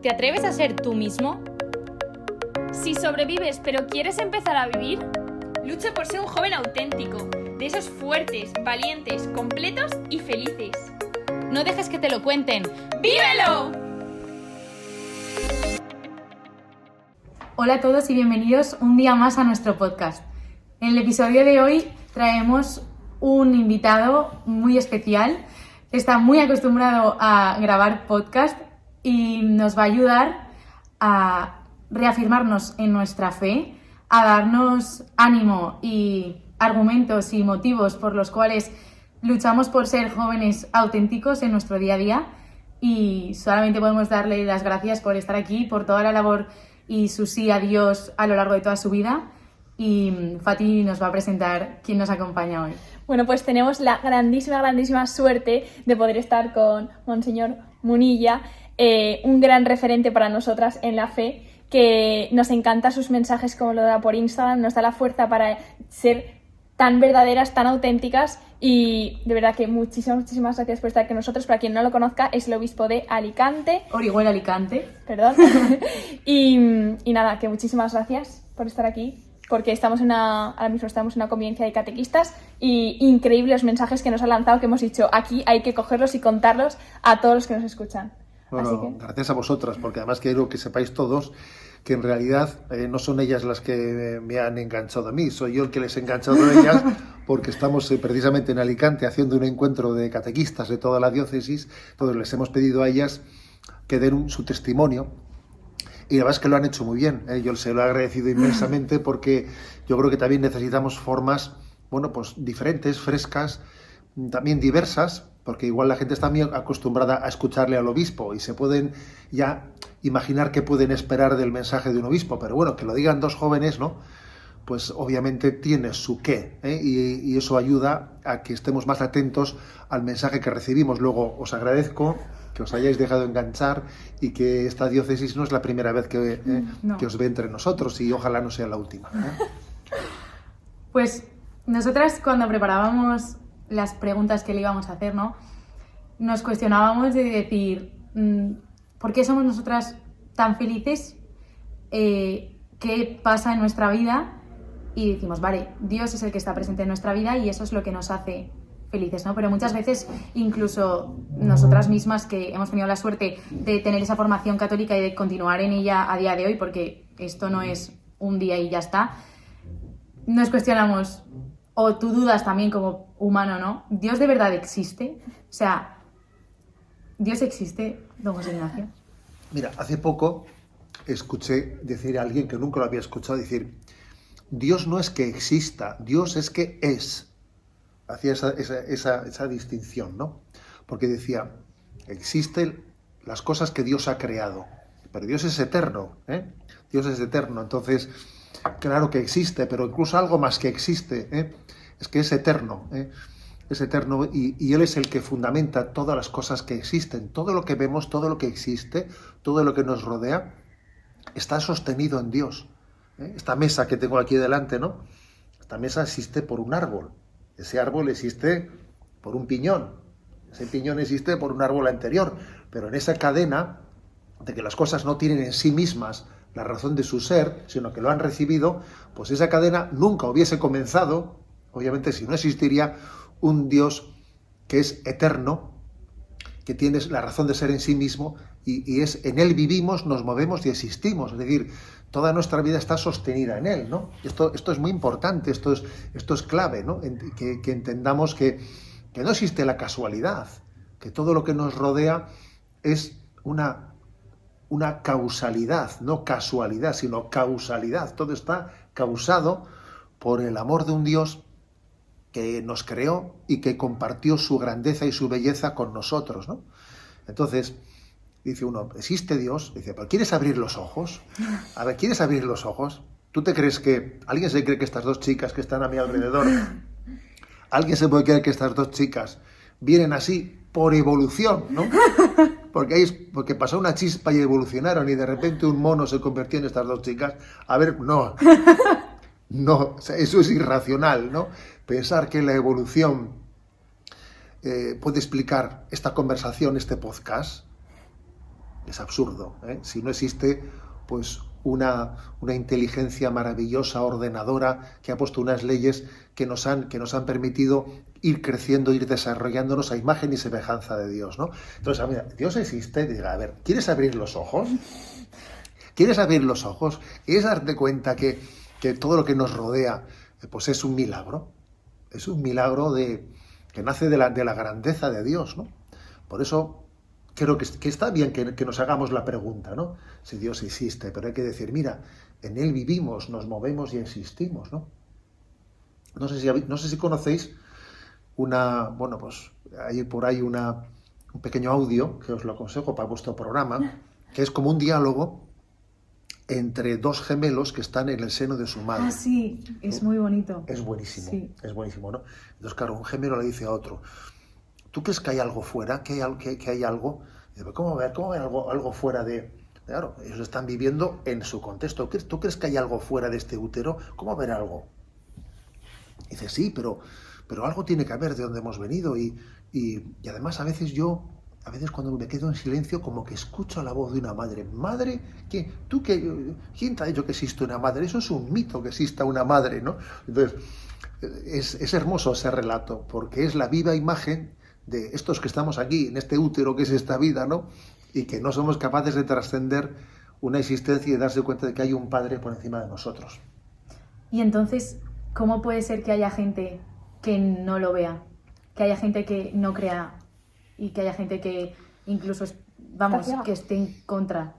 ¿Te atreves a ser tú mismo? Si sobrevives pero quieres empezar a vivir, lucha por ser un joven auténtico, de esos fuertes, valientes, completos y felices. No dejes que te lo cuenten. ¡Vívelo! Hola a todos y bienvenidos un día más a nuestro podcast. En el episodio de hoy traemos un invitado muy especial. Está muy acostumbrado a grabar podcast y nos va a ayudar a reafirmarnos en nuestra fe, a darnos ánimo y argumentos y motivos por los cuales luchamos por ser jóvenes auténticos en nuestro día a día, y solamente podemos darle las gracias por estar aquí, por toda la labor y su sí a Dios a lo largo de toda su vida. Y Fati nos va a presentar quién nos acompaña hoy. Bueno, pues tenemos la grandísima suerte de poder estar con Monseñor Munilla, un gran referente para nosotras en la fe, que nos encanta sus mensajes como lo da por Instagram, nos da la fuerza para ser tan verdaderas, tan auténticas, y de verdad que muchísimas gracias por estar con nosotros. Para quien no lo conozca, es el obispo de Alicante. Orihuela Alicante. Perdón. y nada, que muchísimas gracias por estar aquí, porque ahora mismo estamos en una convivencia de catequistas y increíbles los mensajes que nos ha lanzado, que hemos dicho, aquí hay que cogerlos y contarlos a todos los que nos escuchan. Bueno, así que... gracias a vosotras, porque además quiero que sepáis todos que en realidad no son ellas las que me han enganchado a mí, soy yo el que les he enganchado a ellas, porque estamos precisamente en Alicante haciendo un encuentro de catequistas de toda la diócesis. Entonces les hemos pedido a ellas que den su testimonio, y la verdad es que lo han hecho muy bien, yo se lo he agradecido inmensamente, porque yo creo que también necesitamos formas, bueno, pues diferentes, frescas, también diversas, porque igual la gente está muy acostumbrada a escucharle al obispo y se pueden ya imaginar qué pueden esperar del mensaje de un obispo, pero bueno, que lo digan dos jóvenes, ¿no? Pues obviamente tiene su qué, y eso ayuda a que estemos más atentos al mensaje que recibimos. Luego os agradezco que os hayáis dejado enganchar y que esta diócesis no es la primera vez que os ve entre nosotros, y ojalá no sea la última. Pues nosotras, cuando preparábamos las preguntas que le íbamos a hacer, ¿no?, nos cuestionábamos de decir, ¿por qué somos nosotras tan felices? ¿Qué pasa en nuestra vida? Y decimos, vale, Dios es el que está presente en nuestra vida y eso es lo que nos hace felices, ¿no? Pero muchas veces, incluso nosotras mismas, que hemos tenido la suerte de tener esa formación católica y de continuar en ella a día de hoy, porque esto no es un día y ya está, nos cuestionamos, o tú dudas también como humano, ¿no? ¿Dios de verdad existe? O sea, ¿Dios existe, don José Ignacio? Mira, hace poco escuché decir a alguien que nunca lo había escuchado decir, Dios no es que exista, Dios es que es. Hacía esa distinción, ¿no? Porque decía, existen las cosas que Dios ha creado, pero Dios es eterno, Dios es eterno. Entonces, claro que existe, pero incluso algo más que existe, es que es eterno, es eterno, y Él es el que fundamenta todas las cosas que existen. Todo lo que vemos, todo lo que existe, todo lo que nos rodea, está sostenido en Dios. Esta mesa que tengo aquí delante, ¿no? Esta mesa existe por un árbol. Ese árbol existe por un piñón. Ese piñón existe por un árbol anterior. Pero en esa cadena de que las cosas no tienen en sí mismas la razón de su ser, sino que lo han recibido, pues esa cadena nunca hubiese comenzado, obviamente, si no existiría un Dios que es eterno, que tiene la razón de ser en sí mismo, y es en Él vivimos, nos movemos y existimos. Es decir, toda nuestra vida está sostenida en Él, ¿no? Esto es muy importante, esto es clave, ¿no? Que entendamos que no existe la casualidad, que todo lo que nos rodea es una causalidad, no casualidad, sino causalidad. Todo está causado por el amor de un Dios que nos creó y que compartió su grandeza y su belleza con nosotros, ¿no? Entonces, dice uno, ¿existe Dios? Dice, ¿pero quieres abrir los ojos? A ver, ¿quieres abrir los ojos? ¿Tú te crees que... ¿Alguien se cree que estas dos chicas que están a mi alrededor, alguien se puede creer que estas dos chicas vienen así por evolución, ¿no? Porque pasó una chispa y evolucionaron, y de repente un mono se convirtió en estas dos chicas. A ver, no, o sea, eso es irracional, ¿no? Pensar que la evolución puede explicar esta conversación, este podcast. Es absurdo, ¿eh? Si no existe, pues una inteligencia maravillosa, ordenadora, que ha puesto unas leyes que nos han permitido ir creciendo, ir desarrollándonos a imagen y semejanza de Dios, ¿no? Entonces, mira, Dios existe, y diga, a ver, ¿quieres abrir los ojos? ¿Quieres abrir los ojos? ¿Quieres darte cuenta que todo lo que nos rodea, pues es un milagro? Es un milagro que nace de la grandeza de Dios, ¿no? Por eso creo que está bien que nos hagamos la pregunta, ¿no? Si Dios existe, pero hay que decir, mira, en Él vivimos, nos movemos y existimos, ¿no? No sé si conocéis pues hay por ahí un pequeño audio, que os lo aconsejo para vuestro programa, que es como un diálogo entre dos gemelos que están en el seno de su madre. Ah, sí, es muy bonito. Es buenísimo, sí. Es buenísimo, ¿no? Entonces, claro, un gemelo le dice a otro, ¿tú crees que hay algo fuera? ¿Que hay algo? Y dice, ¿cómo hay algo fuera de...? Claro, ellos están viviendo en su contexto. ¿Tú crees que hay algo fuera de este útero? ¿Cómo haber algo? Y dice, sí, pero algo tiene que haber de donde hemos venido. Y además a veces cuando me quedo en silencio, como que escucho la voz de una madre. ¿Madre? ¿Quién te ha dicho que existe una madre? Eso es un mito, que exista una madre, ¿no? Entonces, es hermoso ese relato, porque es la viva imagen de estos que estamos aquí, en este útero que es esta vida, ¿no? Y que no somos capaces de trascender una existencia y darse cuenta de que hay un Padre por encima de nosotros. Y entonces, ¿cómo puede ser que haya gente que no lo vea? Que haya gente que no crea y que haya gente que incluso, que esté en contra.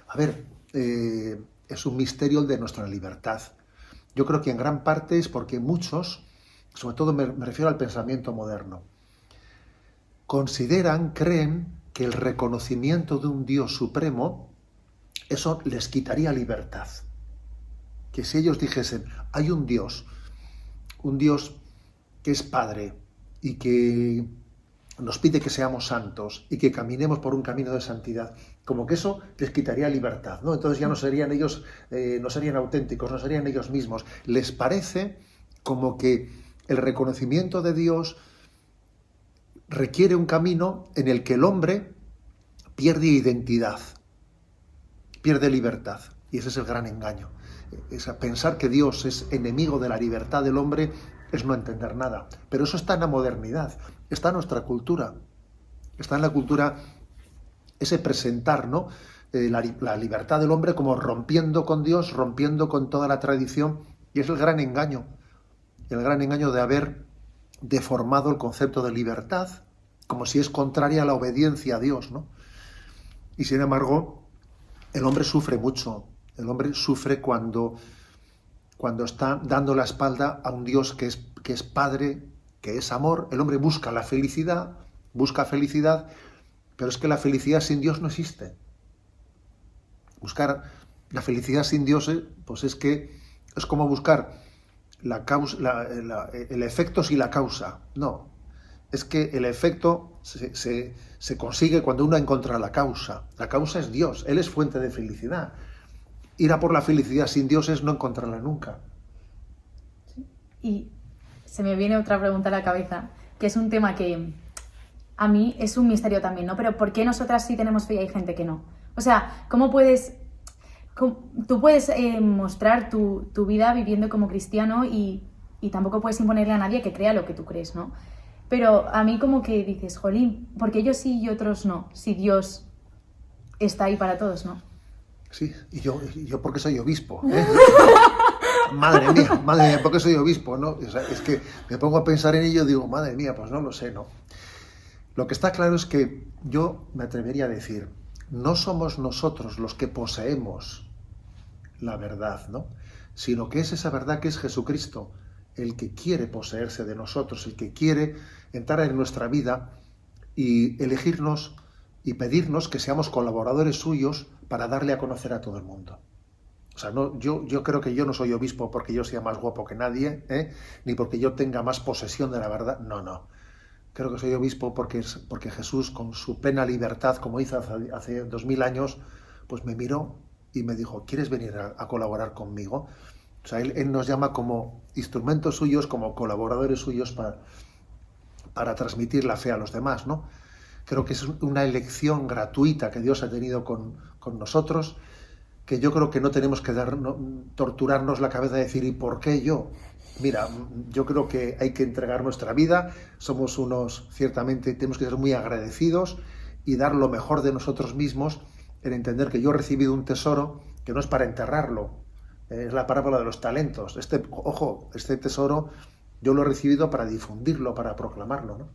A ver, es un misterio de nuestra libertad. Yo creo que en gran parte es porque muchos, sobre todo me refiero al pensamiento moderno, creen que el reconocimiento de un Dios supremo, eso les quitaría libertad. Que si ellos dijesen, hay un Dios que es Padre y que nos pide que seamos santos y que caminemos por un camino de santidad, como que eso les quitaría libertad, ¿no? Entonces ya no serían ellos, no serían auténticos, no serían ellos mismos. Les parece como que el reconocimiento de Dios requiere un camino en el que el hombre pierde identidad, pierde libertad. Y ese es el gran engaño. Pensar que Dios es enemigo de la libertad del hombre es no entender nada. Pero eso está en la modernidad, está en nuestra cultura. Está en la cultura ese presentar, ¿no? La libertad del hombre como rompiendo con Dios, rompiendo con toda la tradición. Y es el gran engaño de haber deformado el concepto de libertad, como si es contraria a la obediencia a Dios, ¿no? Y sin embargo, el hombre sufre mucho. El hombre sufre cuando está dando la espalda a un Dios que es Padre, que es amor. El hombre busca felicidad, pero es que la felicidad sin Dios no existe. Buscar la felicidad sin Dios, pues es como buscar el efecto sin la causa. No, es que el efecto se consigue cuando uno encuentra la causa. La causa es Dios, Él es fuente de felicidad. Ir a por la felicidad sin Dios es no encontrarla nunca. Y se me viene otra pregunta a la cabeza, que es un tema que a mí es un misterio también, ¿no? Pero ¿por qué nosotras sí tenemos fe y hay gente que no? O sea, tú puedes mostrar tu vida viviendo como cristiano y tampoco puedes imponerle a nadie que crea lo que tú crees, ¿no? Pero a mí como que dices, jolín, ¿por qué ellos sí y otros no? Si Dios está ahí para todos, ¿no? Sí, y yo porque soy obispo, ¿eh? Madre mía, porque soy obispo, ¿no? O sea, es que me pongo a pensar en ello y digo, madre mía, pues no lo sé, ¿no? Lo que está claro es que yo me atrevería a decir, no somos nosotros los que poseemos la verdad, ¿no? Sino que es esa verdad que es Jesucristo, el que quiere poseerse de nosotros, el que quiere entrar en nuestra vida y elegirnos y pedirnos que seamos colaboradores suyos para darle a conocer a todo el mundo. O sea, yo creo que yo no soy obispo porque yo sea más guapo que nadie, ni porque yo tenga más posesión de la verdad. No. Creo que soy obispo porque Jesús, con su plena libertad, como hizo hace 2000 años, pues me miró y me dijo, ¿quieres venir a colaborar conmigo? O sea, él nos llama como instrumentos suyos, como colaboradores suyos para transmitir la fe a los demás, ¿no? Creo que es una elección gratuita que Dios ha tenido con nosotros, que yo creo que no tenemos que torturarnos la cabeza de decir, ¿y por qué yo? Mira, yo creo que hay que entregar nuestra vida, somos ciertamente, tenemos que ser muy agradecidos y dar lo mejor de nosotros mismos en entender que yo he recibido un tesoro que no es para enterrarlo, es la parábola de los talentos. Este tesoro yo lo he recibido para difundirlo, para proclamarlo, ¿no?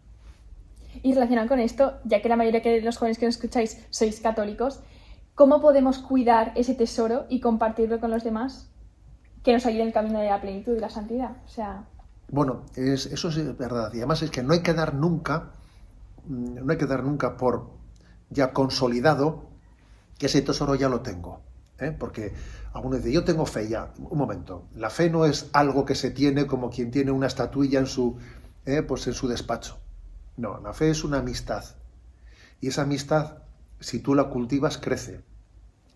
Y relacionado con esto, ya que la mayoría de los jóvenes que nos escucháis sois católicos, ¿cómo podemos cuidar ese tesoro y compartirlo con los demás que nos ayude en el camino de la plenitud y la santidad? O sea... Bueno, eso es verdad. Y además es que no hay que dar nunca por ya consolidado que ese tesoro ya lo tengo. Porque alguno dice, yo tengo fe ya. Un momento, la fe no es algo que se tiene como quien tiene una estatuilla en su despacho. No, la fe es una amistad. Y esa amistad, si tú la cultivas, crece.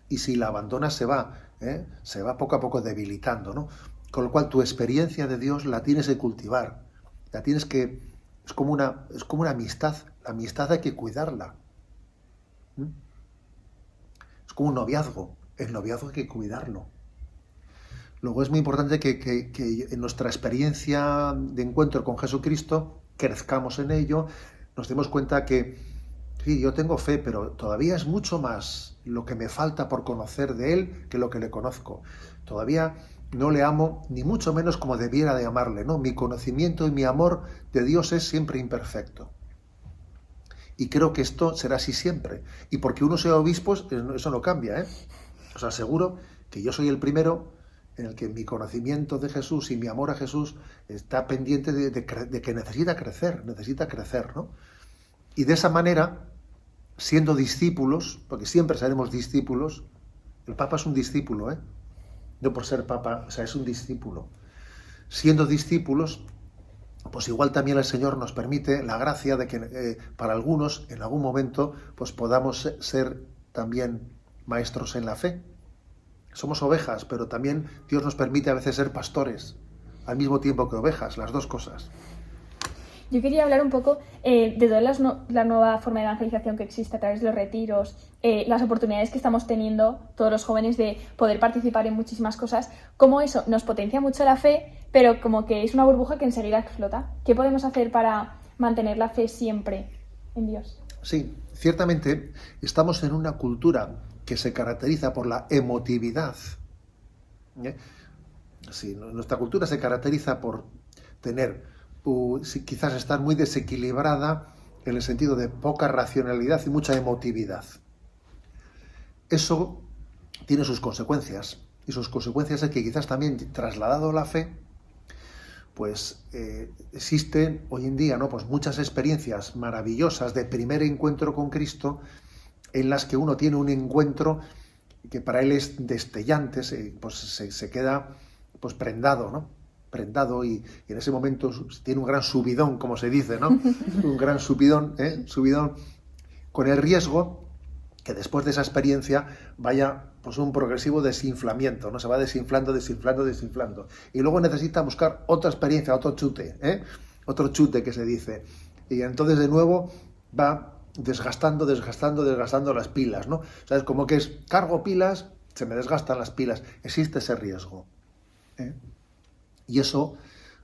Y si la abandonas, se va poco a poco debilitando, ¿no? Con lo cual, tu experiencia de Dios la tienes que cultivar. Es como una amistad. La amistad hay que cuidarla. Es como un noviazgo. El noviazgo hay que cuidarlo. Luego es muy importante que en nuestra experiencia de encuentro con Jesucristo crezcamos en ello, nos demos cuenta que sí, yo tengo fe, pero todavía es mucho más lo que me falta por conocer de Él que lo que le conozco. Todavía no le amo ni mucho menos como debiera de amarle, ¿no? Mi conocimiento y mi amor de Dios es siempre imperfecto. Y creo que esto será así siempre. Y porque uno sea obispo, eso no cambia, ¿eh? Os aseguro que yo soy el primero en el que mi conocimiento de Jesús y mi amor a Jesús está pendiente de que necesita crecer, ¿no? Y de esa manera, siendo discípulos, porque siempre seremos discípulos, el Papa es un discípulo, no por ser Papa, o sea, es un discípulo. Siendo discípulos, pues igual también el Señor nos permite la gracia de que para algunos, en algún momento, pues podamos ser también maestros en la fe. Somos ovejas, pero también Dios nos permite a veces ser pastores, al mismo tiempo que ovejas, las dos cosas. Yo quería hablar un poco de toda la nueva forma de evangelización que existe a través de los retiros, las oportunidades que estamos teniendo todos los jóvenes de poder participar en muchísimas cosas, cómo eso nos potencia mucho la fe, pero como que es una burbuja que enseguida explota. ¿Qué podemos hacer para mantener la fe siempre en Dios? Sí, ciertamente estamos en una cultura que se caracteriza por la emotividad. Sí, nuestra cultura se caracteriza por tener, quizás estar muy desequilibrada en el sentido de poca racionalidad y mucha emotividad. Eso tiene sus consecuencias, y sus consecuencias es que quizás también trasladado a la fe, pues existen hoy en día, ¿no? Pues muchas experiencias maravillosas de primer encuentro con Cristo, en las que uno tiene un encuentro que para él es destellante, se queda pues prendado, ¿no? Prendado y en ese momento tiene un gran subidón, como se dice, ¿no? Un gran subidón, con el riesgo que después de esa experiencia vaya pues un progresivo desinflamiento, ¿no? Se va desinflando. Y luego necesita buscar otra experiencia, otro chute que se dice. Y entonces de nuevo va desgastando las pilas, ¿no? O sea, es como que cargo pilas, se me desgastan las pilas. Existe ese riesgo. Y eso,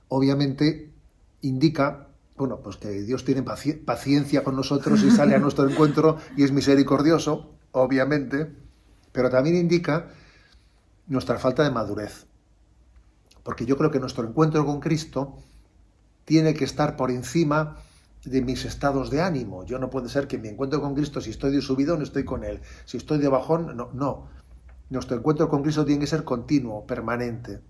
obviamente, indica, bueno, pues que Dios tiene paciencia con nosotros y sale a nuestro encuentro y es misericordioso, obviamente, pero también indica nuestra falta de madurez. Porque yo creo que nuestro encuentro con Cristo tiene que estar por encima de mis estados de ánimo. Yo no puede ser que mi encuentro con Cristo, si estoy de subidón, estoy con Él. Si estoy de bajón, no. Nuestro encuentro con Cristo tiene que ser continuo, permanente.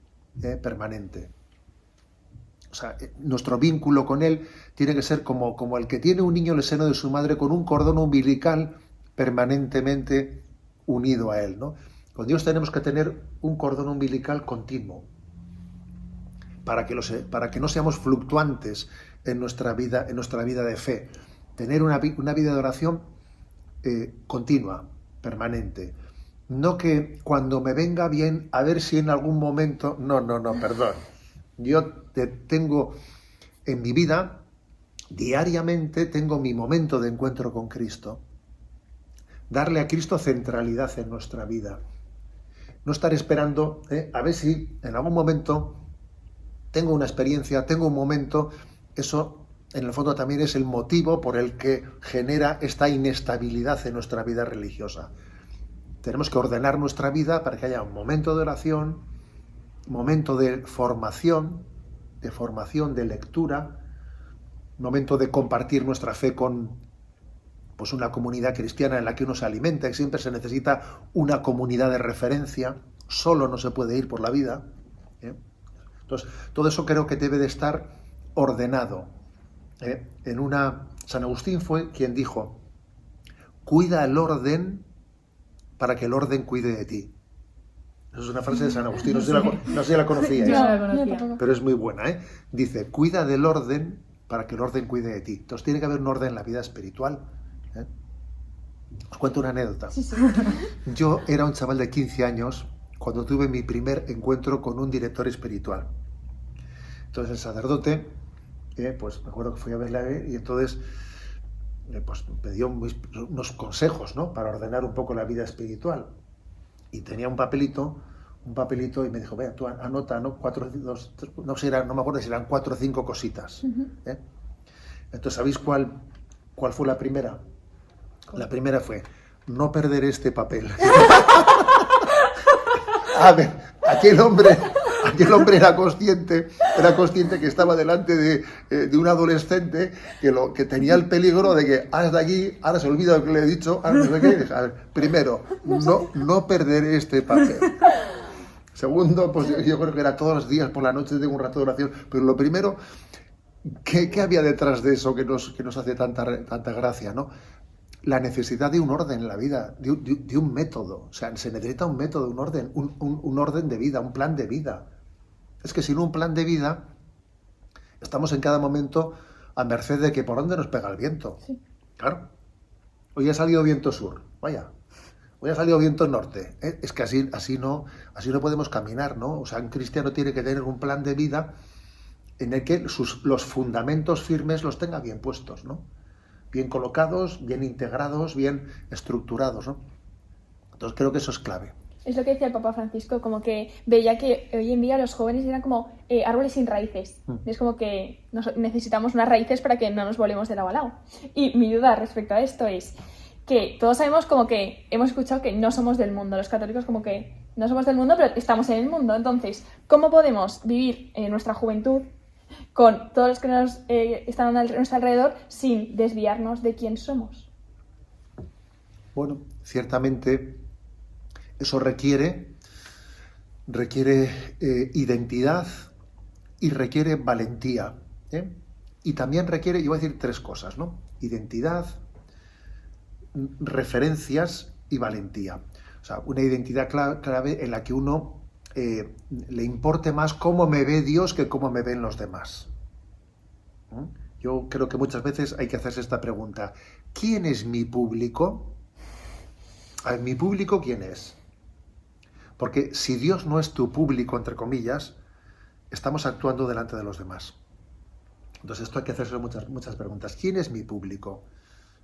O sea, nuestro vínculo con Él tiene que ser como el que tiene un niño en el seno de su madre con un cordón umbilical permanentemente unido a Él, ¿no? Con Dios tenemos que tener un cordón umbilical continuo para que no seamos fluctuantes en nuestra vida de fe. Tener una vida de oración continua, permanente. No que cuando me venga bien, a ver si en algún momento... No, perdón. Yo tengo en mi vida diariamente tengo mi momento de encuentro con Cristo. Darle a Cristo centralidad en nuestra vida. No estar esperando a ver si en algún momento tengo una experiencia, tengo un momento. Eso en el fondo también es el motivo por el que genera esta inestabilidad en nuestra vida religiosa. Tenemos que ordenar nuestra vida para que haya un momento de oración, momento de formación, de lectura, momento de compartir nuestra fe con pues una comunidad cristiana en la que uno se alimenta, y siempre se necesita una comunidad de referencia, solo no se puede ir por la vida. Entonces, todo eso creo que debe de estar ordenado. San Agustín fue quien dijo: cuida el orden para que el orden cuide de ti. Esa es una frase de San Agustín, no sé si la conocíais, Yo no la conocía. pero es muy buena. Dice: cuida del orden para que el orden cuide de ti. Entonces tiene que haber un orden en la vida espiritual. Os cuento una anécdota. Sí, sí. Yo era un chaval de 15 años cuando tuve mi primer encuentro con un director espiritual. Entonces el sacerdote, pues me acuerdo que fui a verle a él y entonces pues me dio unos consejos, ¿no?, para ordenar un poco la vida espiritual. Y tenía un papelito y me dijo: vea, tú anota, ¿no? No me acuerdo si eran 4 o 5 cositas. Entonces, ¿sabéis cuál fue la primera? La primera fue: no perder este papel. A ver, aquel hombre era consciente que estaba delante de un adolescente que tenía el peligro de que hasta aquí, ahora se olvida lo que le he dicho, ahora no sé qué. A ver, primero, no perder este papel. Segundo, pues yo creo que era todos los días por la noche tengo un rato de oración, pero lo primero, ¿qué había detrás de eso que nos hace tanta gracia, ¿no? La necesidad de un orden en la vida, de un método. O sea, se necesita un método, un orden, un orden de vida, un plan de vida. Es que sin un plan de vida estamos en cada momento a merced de que por dónde nos pega el viento. Sí. Claro. Hoy ha salido viento sur, vaya. Hoy ha salido viento norte. Es que así no podemos caminar, ¿no? O sea, un cristiano tiene que tener un plan de vida en el que los fundamentos firmes los tenga bien puestos, ¿no? Bien colocados, bien integrados, bien estructurados, ¿no? Entonces creo que eso es clave. Es lo que decía el Papa Francisco, como que veía que hoy en día los jóvenes eran como árboles sin raíces. Es como que necesitamos unas raíces para que no nos volemos de lado a lado. Y mi duda respecto a esto es que todos sabemos como que hemos escuchado que no somos del mundo. Los católicos como que no somos del mundo, pero estamos en el mundo. Entonces, ¿cómo podemos vivir nuestra juventud con todos los que nos están a nuestro alrededor sin desviarnos de quién somos? Bueno, ciertamente eso requiere identidad y requiere valentía. Y también requiere, yo voy a decir 3 cosas, ¿no? Identidad, referencias y valentía. O sea, una identidad clave en la que uno le importe más cómo me ve Dios que cómo me ven los demás. Yo creo que muchas veces hay que hacerse esta pregunta: ¿quién es mi público? A ver, ¿mi público quién es? Porque si Dios no es tu público, entre comillas, estamos actuando delante de los demás. Entonces esto hay que hacerse muchas preguntas. ¿Quién es mi público?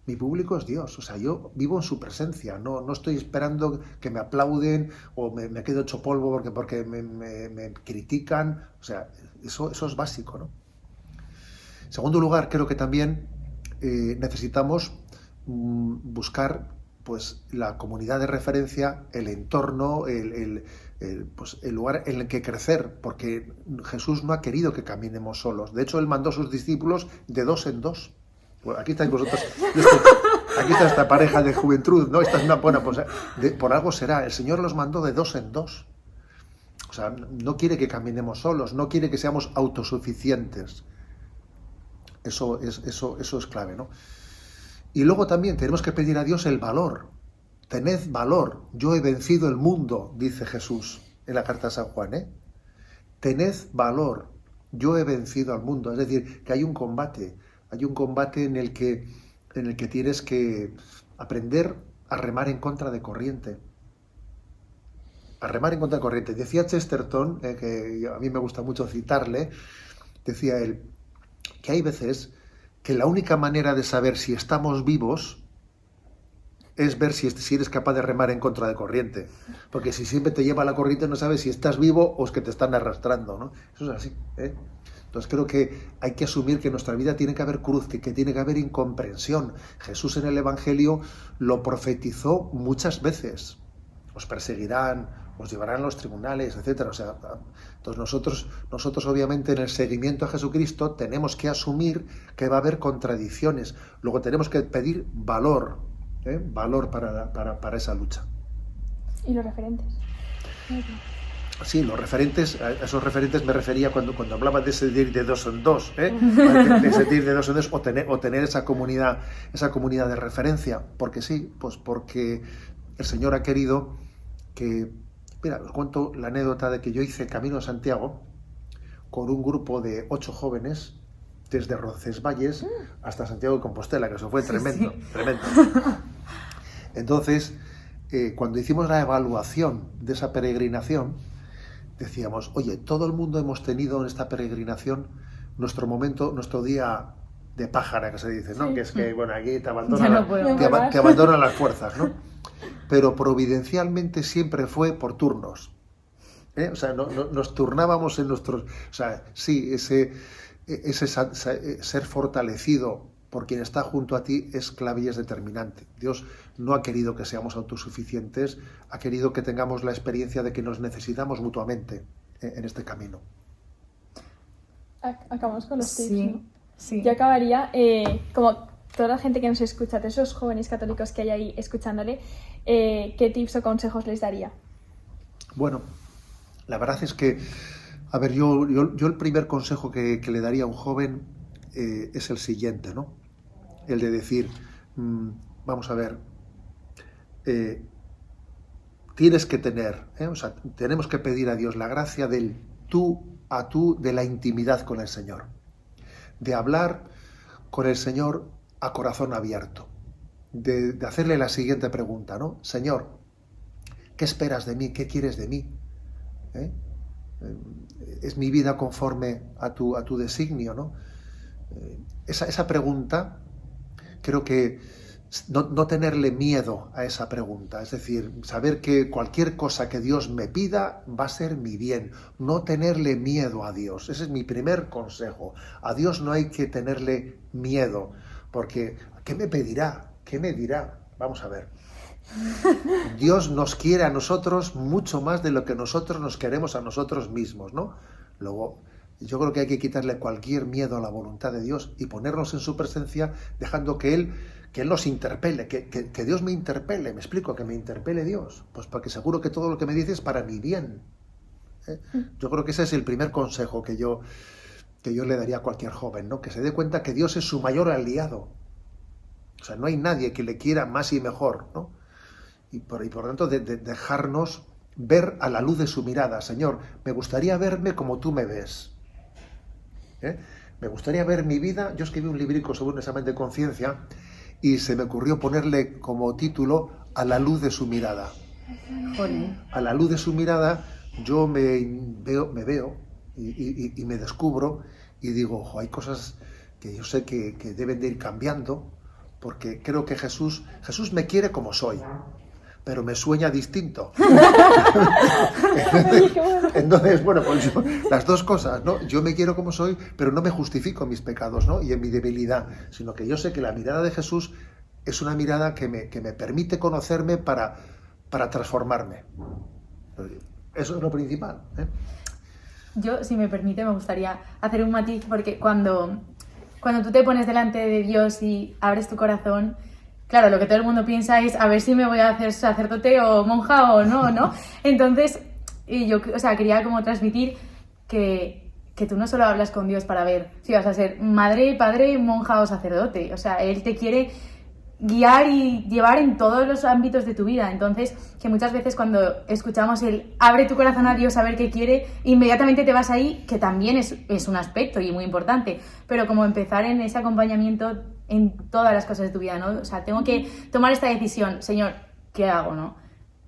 Mi público es Dios, o sea, yo vivo en su presencia, no estoy esperando que me aplauden o me quedo hecho polvo porque me critican, o sea, eso es básico, ¿no? En segundo lugar, creo que también necesitamos buscar pues la comunidad de referencia, el entorno, el lugar en el que crecer, porque Jesús no ha querido que caminemos solos. De hecho, Él mandó a sus discípulos de 2 en 2. Bueno, aquí estáis vosotros, aquí está esta pareja de juventud, ¿no? Esta es una buena, pues, por algo será. El Señor los mandó de 2 en 2. O sea, no quiere que caminemos solos, no quiere que seamos autosuficientes. Eso es clave, ¿no? Y luego también tenemos que pedir a Dios el valor. Tened valor, yo he vencido el mundo, dice Jesús en la carta de San Juan, Tened valor, yo he vencido al mundo. Es decir, que hay un combate en el que tienes que aprender a remar en contra de corriente. A remar en contra de corriente. Decía Chesterton, que a mí me gusta mucho citarle, decía él, que hay veces que la única manera de saber si estamos vivos es ver si eres capaz de remar en contra de corriente. Porque si siempre te lleva la corriente no sabes si estás vivo o es que te están arrastrando, ¿no? Eso es así, ¿eh? Entonces creo que hay que asumir que en nuestra vida tiene que haber cruz, que tiene que haber incomprensión. Jesús en el Evangelio lo profetizó muchas veces. Os perseguirán, os llevarán a los tribunales, etcétera. O sea, entonces nosotros obviamente en el seguimiento a Jesucristo tenemos que asumir que va a haber contradicciones. Luego tenemos que pedir valor, valor para esa lucha. ¿Y los referentes? Sí, los referentes, a esos referentes me refería cuando hablaba de ese ir de dos en dos, de ese ir de dos en dos, o tener esa comunidad de referencia. Porque sí, pues porque el Señor ha querido que... Mira, os cuento la anécdota de que yo hice Camino a Santiago con un grupo de 8 jóvenes desde Roncesvalles hasta Santiago de Compostela, que eso fue tremendo, tremendo. Entonces, cuando hicimos la evaluación de esa peregrinación, decíamos, oye, todo el mundo hemos tenido en esta peregrinación nuestro día de pájara, que se dice, ¿no? Sí. Que es que, bueno, aquí te abandonan las fuerzas, ¿no? Pero providencialmente siempre fue por turnos. O sea, nos turnábamos en nuestros... O sea, sí, ese ser fortalecido por quien está junto a ti es clave y es determinante. Dios no ha querido que seamos autosuficientes, ha querido que tengamos la experiencia de que nos necesitamos mutuamente en este camino. Acabamos con los tips, sí, ¿no? Sí. Yo acabaría, como toda la gente que nos escucha, de esos jóvenes católicos que hay ahí escuchándole, ¿qué tips o consejos les daría? Bueno, la verdad es que, a ver, yo el primer consejo que le daría a un joven es el siguiente, ¿no? El de decir, vamos a ver, tienes que tener, o sea, tenemos que pedir a Dios la gracia del tú a tú, de la intimidad con el Señor, de hablar con el Señor a corazón abierto, de hacerle la siguiente pregunta, ¿no? Señor, ¿qué esperas de mí? ¿Qué quieres de mí? ¿Es mi vida conforme a tu designio, ¿no? Esa pregunta, creo que no tenerle miedo a esa pregunta, es decir, saber que cualquier cosa que Dios me pida va a ser mi bien, no tenerle miedo a Dios. Ese es mi primer consejo. A Dios no hay que tenerle miedo, porque ¿qué me pedirá? ¿Qué me dirá? Vamos a ver. Dios nos quiere a nosotros mucho más de lo que nosotros nos queremos a nosotros mismos, ¿no? Luego, yo creo que hay que quitarle cualquier miedo a la voluntad de Dios y ponernos en su presencia, dejando que Él nos interpele, que Dios me interpele. Me explico, que me interpele Dios, pues porque seguro que todo lo que me dice es para mi bien. Yo creo que ese es el primer consejo que yo le daría a cualquier joven, ¿no? Que se dé cuenta que Dios es su mayor aliado. O sea, no hay nadie que le quiera más y mejor, ¿no? Y por tanto, de dejarnos ver a la luz de su mirada. Señor, me gustaría verme como tú me ves. Me gustaría ver mi vida. Yo escribí un librico sobre un examen de conciencia y se me ocurrió ponerle como título A la luz de su mirada. Joder. A la luz de su mirada yo me veo y me descubro y digo, ojo, hay cosas que yo sé que deben de ir cambiando, porque creo que Jesús me quiere como soy, pero me sueña distinto. Entonces, bueno, pues las dos cosas, ¿no? Yo me quiero como soy, pero no me justifico en mis pecados, ¿no? Y en mi debilidad, sino que yo sé que la mirada de Jesús es una mirada que me permite conocerme para transformarme. Eso es lo principal, ¿eh? Yo, si me permite, me gustaría hacer un matiz, porque cuando tú te pones delante de Dios y abres tu corazón, claro, lo que todo el mundo piensa es a ver si me voy a hacer sacerdote o monja o no, ¿no? Entonces, yo, o sea, quería como transmitir que tú no solo hablas con Dios para ver si vas a ser madre, padre, monja o sacerdote. O sea, Él te quiere guiar y llevar en todos los ámbitos de tu vida. Entonces, que muchas veces cuando escuchamos el abre tu corazón a Dios a ver qué quiere, inmediatamente te vas ahí, que también es un aspecto y muy importante, pero como empezar en ese acompañamiento en todas las cosas de tu vida, ¿no? O sea, tengo que tomar esta decisión, Señor, ¿qué hago, no?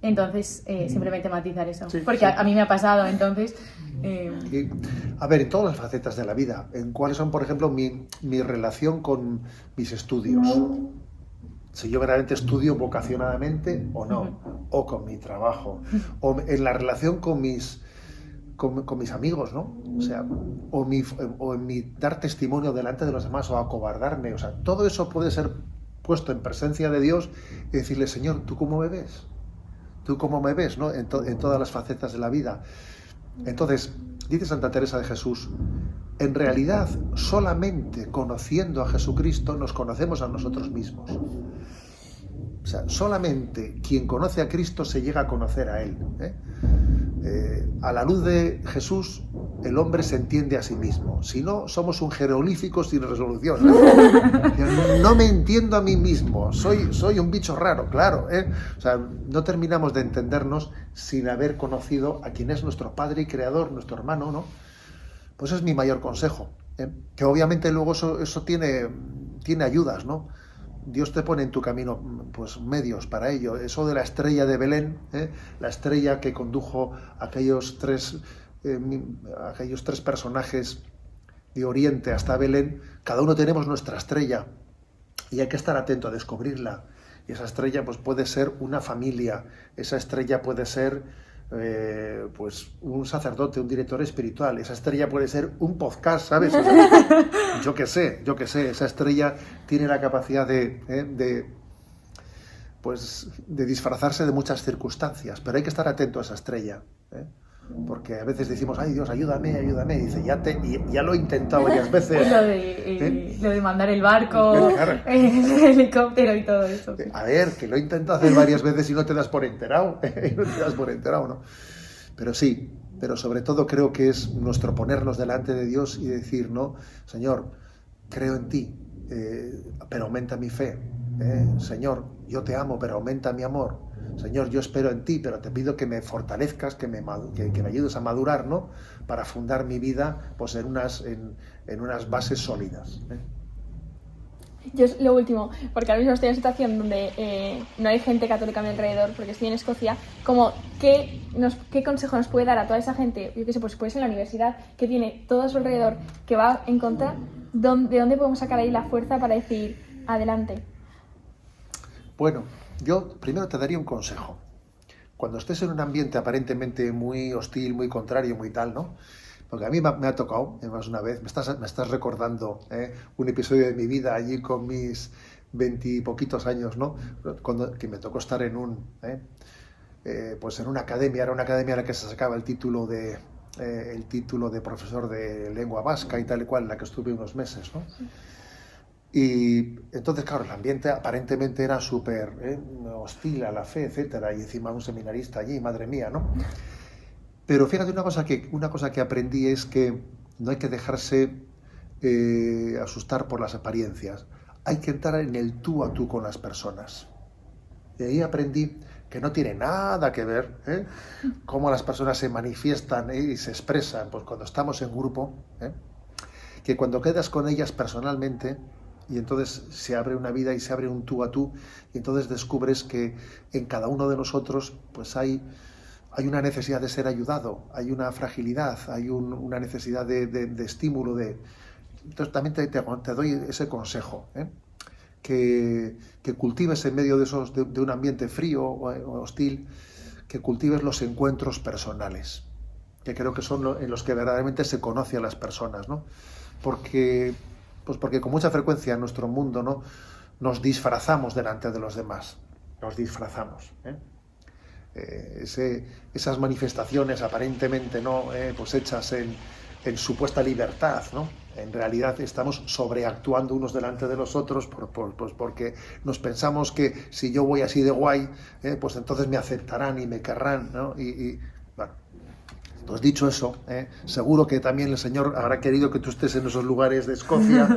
Entonces, simplemente matizar eso. Sí, porque sí. a mí me ha pasado, entonces... Y, a ver, en todas las facetas de la vida, en cuáles son, por ejemplo, mi relación con mis estudios. Si yo verdaderamente estudio vocacionadamente o no, o con mi trabajo, o en la relación con mis amigos, ¿no? O sea, o en mi dar testimonio delante de los demás, o acobardarme, o sea, todo eso puede ser puesto en presencia de Dios y decirle, Señor, ¿tú cómo me ves? ¿Tú cómo me ves, ¿no? En todas las facetas de la vida. Entonces, dice Santa Teresa de Jesús, en realidad solamente conociendo a Jesucristo nos conocemos a nosotros mismos. O sea, solamente quien conoce a Cristo se llega a conocer a Él. A la luz de Jesús, el hombre se entiende a sí mismo. Si no, somos un jeroglífico sin resolución. No me entiendo a mí mismo. Soy un bicho raro, claro. O sea, no terminamos de entendernos sin haber conocido a quien es nuestro Padre y Creador, nuestro hermano, ¿no? Pues es mi mayor consejo. Que obviamente luego eso tiene ayudas, ¿no? Dios te pone en tu camino pues medios para ello. Eso de la estrella de Belén, la estrella que condujo a aquellos tres personajes de Oriente hasta Belén, cada uno tenemos nuestra estrella y hay que estar atento a descubrirla. Y esa estrella pues puede ser una familia, esa estrella puede ser pues un sacerdote, un director espiritual, esa estrella puede ser un podcast, ¿sabes? O sea, yo qué sé, esa estrella tiene la capacidad de disfrazarse de muchas circunstancias, pero hay que estar atento a esa estrella, porque a veces decimos, ay Dios, ayúdame, y dice, ya lo he intentado varias veces. Lo de mandar el barco, Claro. el helicóptero y todo eso. A ver, que lo he intentado hacer varias veces y no te das por enterado, ¿no? Pero sí, pero sobre todo creo que es nuestro ponernos delante de Dios y decir, no, Señor, creo en ti, pero aumenta mi fe. Señor, yo te amo, pero aumenta mi amor. Señor, yo espero en ti, pero te pido que me fortalezcas, que me ayudes a madurar, ¿no? Para fundar mi vida pues en unas bases sólidas. Yo lo último, porque ahora mismo estoy en una situación donde no hay gente católica a mi alrededor, porque estoy en Escocia, como ¿qué consejo nos puede dar a toda esa gente, yo qué sé, pues en la universidad, que tiene todo a su alrededor, que va en contra, ¿de dónde podemos sacar ahí la fuerza para decir adelante? Bueno, yo primero te daría un consejo. Cuando estés en un ambiente aparentemente muy hostil, muy contrario, muy tal, ¿no? Porque a mí me ha tocado, más una vez, me estás recordando un episodio de mi vida allí con mis 20 y poquitos años, ¿no? Que me tocó estar en una academia, era una academia en la que se sacaba el título de profesor de lengua vasca y tal y cual, en la que estuve unos meses, ¿no? Y entonces, claro, el ambiente aparentemente era súper hostil a la fe, etcétera, y encima un seminarista allí, madre mía, ¿no? Pero fíjate, una cosa que aprendí es que no hay que dejarse asustar por las apariencias. Hay que entrar en el tú a tú con las personas. Y ahí aprendí que no tiene nada que ver cómo las personas se manifiestan y se expresan pues cuando estamos en grupo, que cuando quedas con ellas personalmente, y entonces se abre una vida y se abre un tú a tú, y entonces descubres que en cada uno de nosotros pues hay una necesidad de ser ayudado, hay una fragilidad, hay una necesidad de estímulo. Entonces también te doy ese consejo, que cultives en medio de un ambiente frío o hostil, que cultives los encuentros personales, que creo que son en los que verdaderamente se conoce a las personas, ¿no? Porque con mucha frecuencia en nuestro mundo, ¿no?, nos disfrazamos delante de los demás, nos disfrazamos, esas manifestaciones aparentemente no pues hechas en supuesta libertad, ¿no? En realidad estamos sobreactuando unos delante de los otros porque nos pensamos que si yo voy así de guay, pues entonces me aceptarán y me querrán, ¿no? Bueno, pues dicho eso, seguro que también el Señor habrá querido que tú estés en esos lugares de Escocia,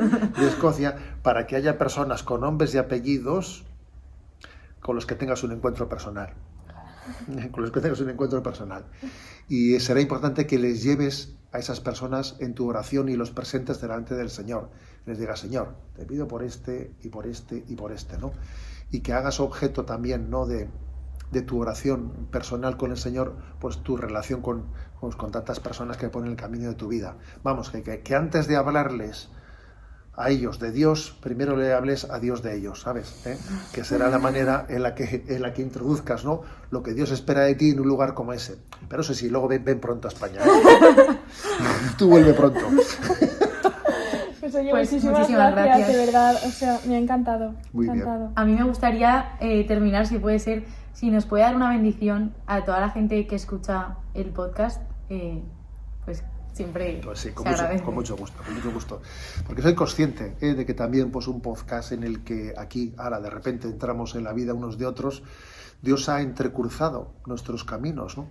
para que haya personas con nombres y apellidos con los que tengas un encuentro personal. Y será importante que les lleves a esas personas en tu oración y los presentes delante del Señor. Les digas, Señor, te pido por este y por este y por este, ¿no? Y que hagas objeto también, ¿no?, de de tu oración personal con el Señor, pues tu relación con tantas personas que ponen el camino de tu vida. Vamos, que antes de hablarles a ellos de Dios, primero le hables a Dios de ellos, ¿sabes? Que será la manera en la que introduzcas, ¿no?, lo que Dios espera de ti en un lugar como ese. Pero eso sí, luego ven pronto a España, ¿eh? Tú vuelve pronto. Pues oye, Pues muchísimas gracias, de verdad. O sea, me ha encantado. Muy bien. encantado. A mí me gustaría terminar, si puede ser, si nos puede dar una bendición a toda la gente que escucha el podcast, pues siempre Pues sí, se agradece. con mucho gusto. Porque soy consciente de que también pues un podcast en el que aquí, ahora de repente entramos en la vida unos de otros, Dios ha entrecruzado nuestros caminos, ¿no?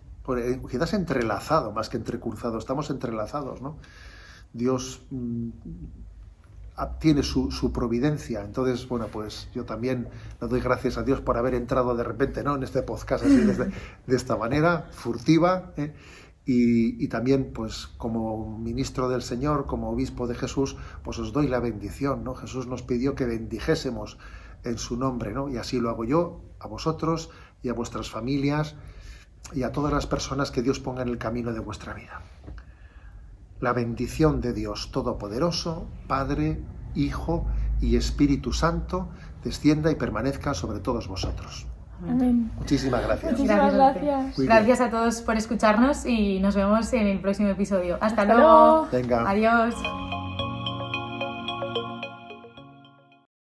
Quizás entrelazado más que entrecruzado, estamos entrelazados, ¿no? Dios tiene su providencia. Entonces, bueno, pues yo también le doy gracias a Dios por haber entrado de repente, ¿no?, en este podcast así, de esta manera, furtiva, y también, pues, como ministro del Señor, como obispo de Jesús, pues os doy la bendición, ¿no? Jesús nos pidió que bendijésemos en su nombre, ¿no? Y así lo hago yo, a vosotros y a vuestras familias y a todas las personas que Dios ponga en el camino de vuestra vida. La bendición de Dios Todopoderoso, Padre, Hijo y Espíritu Santo, descienda y permanezca sobre todos vosotros. Amén. Muchísimas gracias. Muchísimas gracias. Muy bien. Gracias a todos por escucharnos y nos vemos en el próximo episodio. Hasta Hasta luego. luego. Venga. Adiós.